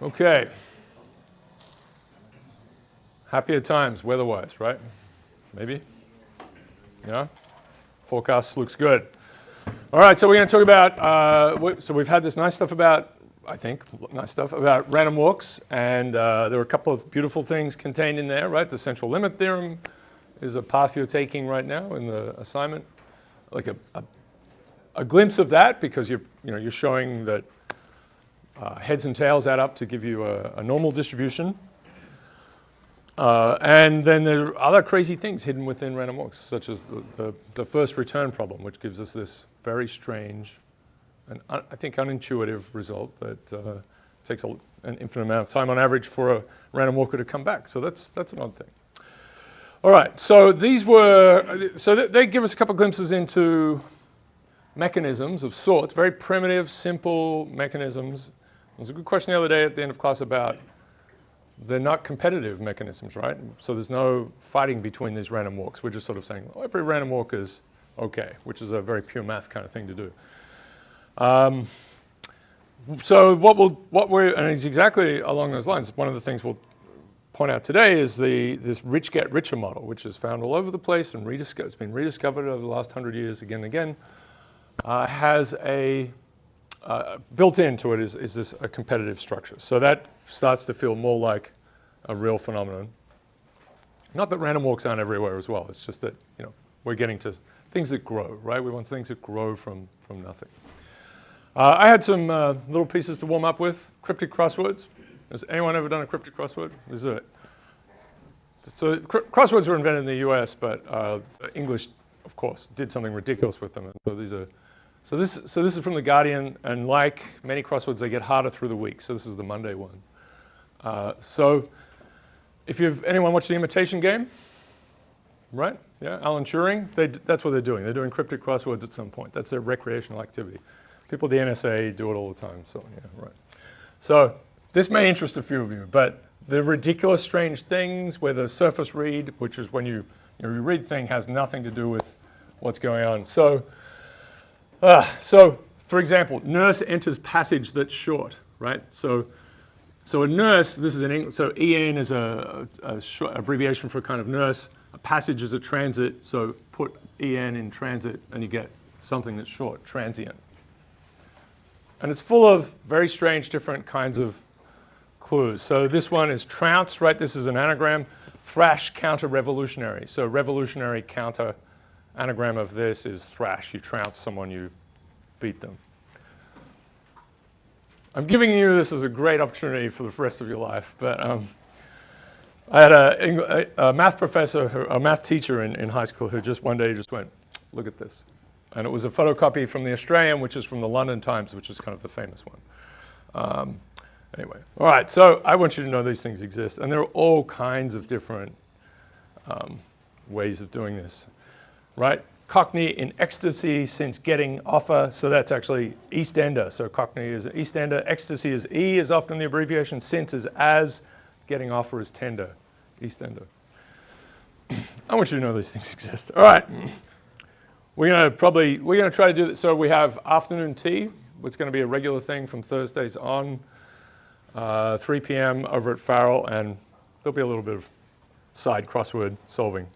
Okay. Happier times weather-wise, right? Maybe? Yeah? Forecast looks good. All right, so we're going to talk about, so we've had this nice stuff about, I think, nice stuff about random walks, and there were a couple of beautiful things contained in there, right? The central limit theorem is a path you're taking right now in the assignment. Like a glimpse of that, because you're showing that heads and tails add up to give you a normal distribution. And then there are other crazy things hidden within random walks, such as the first return problem, which gives us this very strange and I think unintuitive result that takes an infinite amount of time on average for a random walker to come back. So that's an odd thing. All right, so they give us a couple glimpses into mechanisms of sorts, very primitive, simple mechanisms. There was a good question the other day at the end of class about they're not competitive mechanisms, right? So there's no fighting between these random walks. We're just sort of saying, every random walk is okay, which is a very pure math kind of thing to do. So and it's exactly along those lines. One of the things we'll point out today is this rich get richer model, which is found all over the place and it's been rediscovered over the last 100 years again and again, has a built into it is a competitive structure. So that starts to feel more like a real phenomenon. Not that random walks aren't everywhere as well. It's just that we're getting to things that grow, right? We want things that grow from nothing. I had some little pieces to warm up with. Cryptic crosswords. Has anyone ever done a cryptic crossword? So crosswords were invented in the US, but English, of course, did something ridiculous with them. So this is from The Guardian, and like many crosswords, they get harder through the week. So this is the Monday one. So if anyone watched The Imitation Game, right? Yeah, Alan Turing, that's what they're doing. They're doing cryptic crosswords at some point. That's their recreational activity. People at the NSA do it all the time. So yeah, right. So this may interest a few of you, but the ridiculous, strange things where the surface read, which is when you read thing, has nothing to do with what's going on. So for example, nurse enters passage that's short, right? So a nurse, this is in English, so EN is a short abbreviation for a kind of nurse. A passage is a transit, so put EN in transit and you get something that's short, transient. And it's full of very strange different kinds of clues. So this one is trounce, right? This is an anagram. Thrash, counter-revolutionary. So revolutionary counter anagram of this is thrash. You trounce someone, you beat them. I'm giving you this as a great opportunity for the rest of your life, but I had a math professor, a math teacher in high school who just one day just went, look at this. And it was a photocopy from the Australian, which is from the London Times, which is kind of the famous one. Anyway, all right, so I want you to know these things exist. And there are all kinds of different ways of doing this, right? Cockney in ecstasy since getting offer, so that's actually Eastender. So Cockney is Eastender, ecstasy is E is often the abbreviation, since is as, getting offer is tender, Eastender. I want you to know these things exist. All right. We're going to try to do this. So we have afternoon tea, which is going to be a regular thing from Thursdays on, 3 p.m. over at Farrell, and there'll be a little bit of side crossword solving